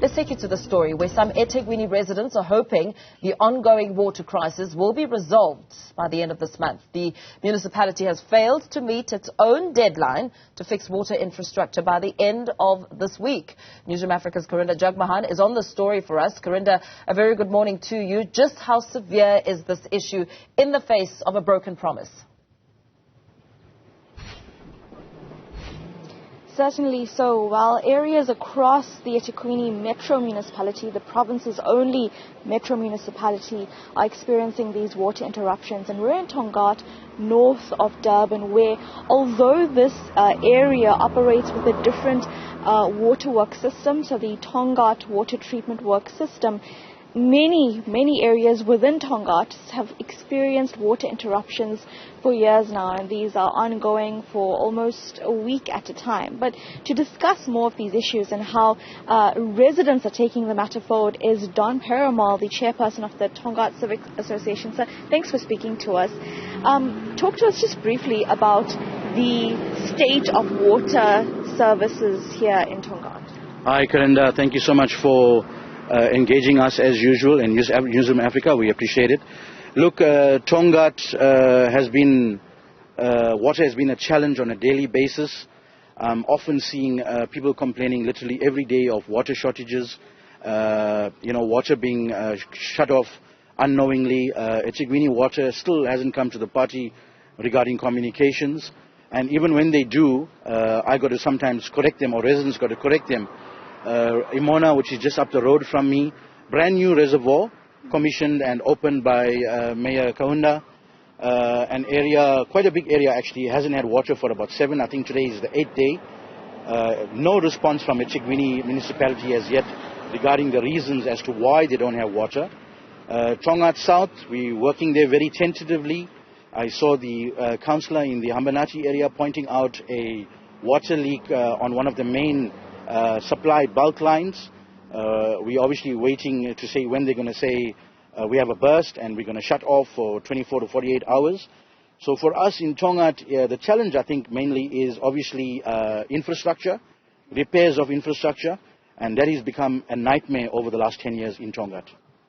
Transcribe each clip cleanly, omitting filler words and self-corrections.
Let's take you to the story where some eThekwini residents are hoping the ongoing water crisis will be resolved by the end of this month. The municipality has failed to meet its own deadline to fix water infrastructure by the end of this week. Newzroom Afrika's Karinda Jagmohan is on the story for us. Karinda, a very good morning to you. Just how severe is this issue in the face of a broken promise? Certainly so. While areas across the eThekwini metro municipality, the province's only metro municipality, are experiencing these water interruptions. And we're in Tongaat, north of Durban, where although this area operates with a different waterworks system, so the Tongaat water treatment work system, many areas within Tongaat have experienced water interruptions for years now, and these are ongoing for almost a week at a time. But to discuss more of these issues and how residents are taking the matter forward is Don Paramal, the chairperson of the Tongaat Civic Association. Sir, thanks for speaking to us. Talk to us just briefly about the state of water services here in Tongaat. Hi Karinda, thank you so much for engaging us as usual in Newzroom Afrika. We appreciate it. Look, Tongaat water has been a challenge on a daily basis. I'm often seeing people complaining literally every day of water shortages, water being shut off unknowingly. eThekwini Water still hasn't come to the party regarding communications, and even when they do, I got to sometimes correct them, or residents got to correct them. Imona, which is just up the road from me, brand new reservoir commissioned and opened by Mayor Karinda. An area, quite a big area actually, hasn't had water for about 7. I think today is the 8th day. No response from eThekwini municipality as yet regarding the reasons as to why they don't have water. Tongaat South, we're working there very tentatively. I saw the councillor in the Hambanati area pointing out a water leak on one of the main supply bulk lines. We're obviously waiting to say when they're going to say we have a burst and we're going to shut off for 24 to 48 hours. So for us in Tongaat, the challenge I think mainly is obviously infrastructure, repairs of infrastructure, and that has become a nightmare over the last 10 years in Tongaat.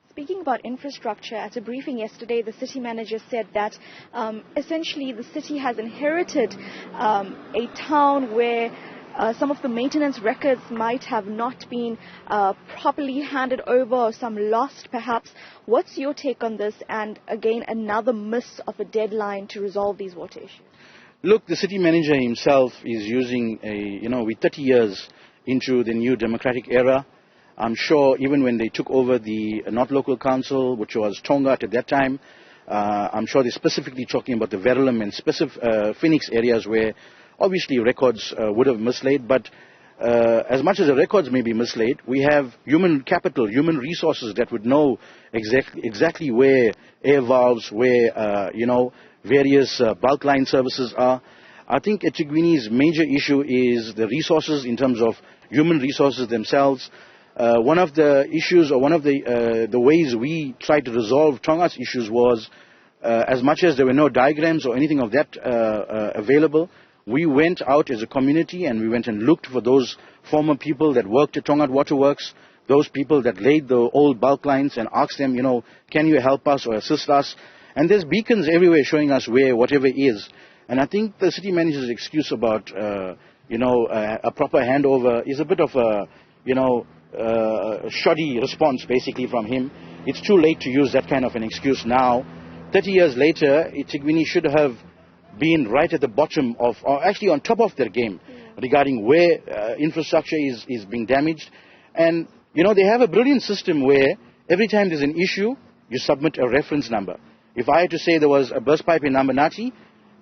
Speaking about infrastructure, at a briefing yesterday, the city manager said that essentially the city has inherited a town where some of the maintenance records might have not been properly handed over, or some lost perhaps. What's your take on this, and again another miss of a deadline to resolve these water issues? Look, the city manager himself is using we're 30 years into the new democratic era. I'm sure even when they took over the North Local Council, which was Tongaat at that time, I'm sure they're specifically talking about the Verulam and Phoenix areas where obviously records would have mislaid, but as much as the records may be mislaid, we have human capital, human resources that would know exactly where air valves, where various bulk line services are. I think eThekwini's major issue is the resources in terms of human resources themselves. One of the issues, or one of the ways we tried to resolve Tongaat's issues was, as much as there were no diagrams or anything of that available, we went out as a community and we went and looked for those former people that worked at Tongaat Waterworks, those people that laid the old bulk lines, and asked them, can you help us or assist us? And there's beacons everywhere showing us where whatever is. And I think the city manager's excuse about, a proper handover is a bit of a, shoddy response basically from him. It's too late to use that kind of an excuse now. 30 years later, eThekwini should have been right at the bottom of, or actually on top of their game regarding where infrastructure is being damaged. And, they have a brilliant system where every time there's an issue, you submit a reference number. If I had to say there was a burst pipe in Hambanati,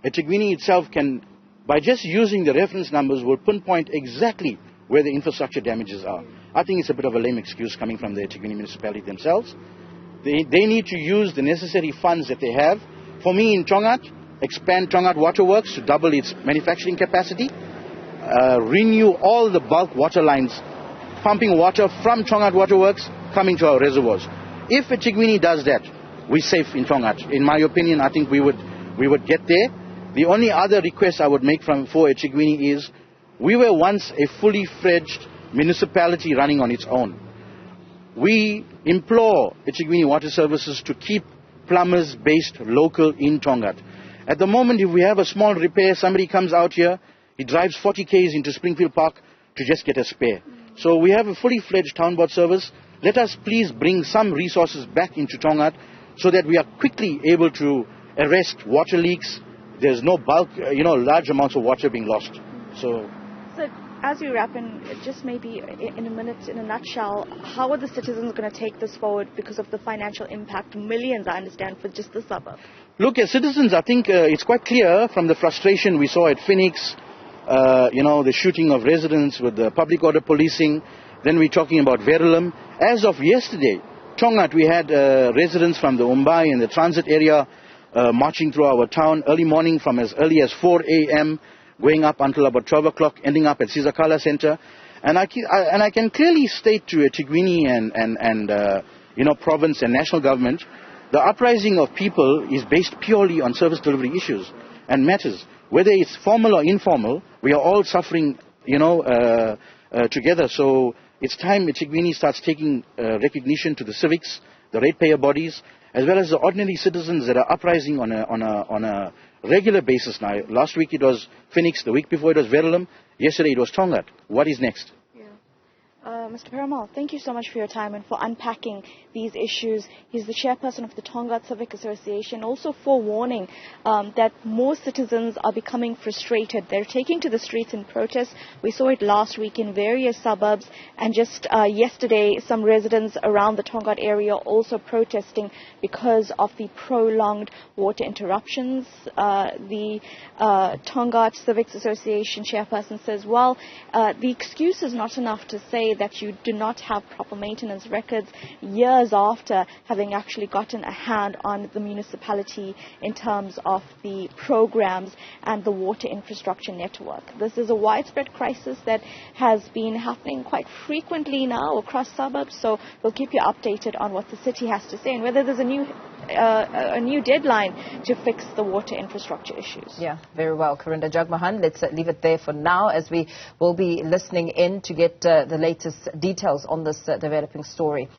eThekwini itself can, by just using the reference numbers, will pinpoint exactly where the infrastructure damages are. I think it's a bit of a lame excuse coming from the eThekwini municipality themselves. They need to use the necessary funds that they have. For me in Tongaat, expand Tongaat Waterworks to double its manufacturing capacity, renew all the bulk water lines, pumping water from Tongaat Waterworks coming to our reservoirs. If eThekwini does that, we're safe in Tongaat. In my opinion, I think we would get there. The only other request I would make for eThekwini is, we were once a fully fledged municipality running on its own. we implore eThekwini Water Services to keep plumbers based local in Tongaat. At the moment, if we have a small repair, somebody comes out here, he drives 40 k's into Springfield Park to just get a spare. So we have a fully fledged town board service. Let us please bring some resources back into Tongaat so that we are quickly able to arrest water leaks. There's no bulk, large amounts of water being lost. So as we wrap in, just maybe in a minute, in a nutshell, how are the citizens going to take this forward because of the financial impact, millions, I understand, for just the suburb? Look, as citizens, I think it's quite clear from the frustration we saw at Phoenix, the shooting of residents with the public order policing. Then we're talking about Verulam. As of yesterday, Tongaat, we had residents from the Umbai and the transit area marching through our town early morning from as early as 4 a.m., going up until about 12 o'clock, ending up at Sizakala Center. And I can clearly state to eThekwini and province and national government, the uprising of people is based purely on service delivery issues and matters. Whether it's formal or informal, we are all suffering, together. So it's time eThekwini starts taking recognition to the civics, the ratepayer bodies, as well as the ordinary citizens that are uprising on a regular basis now. Last week it was Phoenix, the week before it was Verulam, yesterday it was Tongaat. What is next? Mr. Peramal, thank you so much for your time and for unpacking these issues. He's the chairperson of the Tongaat Civic Association, also forewarning that more citizens are becoming frustrated. They're taking to the streets in protest. We saw it last week in various suburbs, and just yesterday some residents around the Tongaat area also protesting because of the prolonged water interruptions. The Tongaat Civic Association chairperson says, well, the excuse is not enough to say that you do not have proper maintenance records years after having actually gotten a hand on the municipality in terms of the programs and the water infrastructure network. This is a widespread crisis that has been happening quite frequently now across suburbs, so we'll keep you updated on what the city has to say and whether there's a new deadline to fix the water infrastructure issues. Yeah, very well. Karinda, Jagmohan, let's leave it there for now as we will be listening in to get the latest details on this developing story.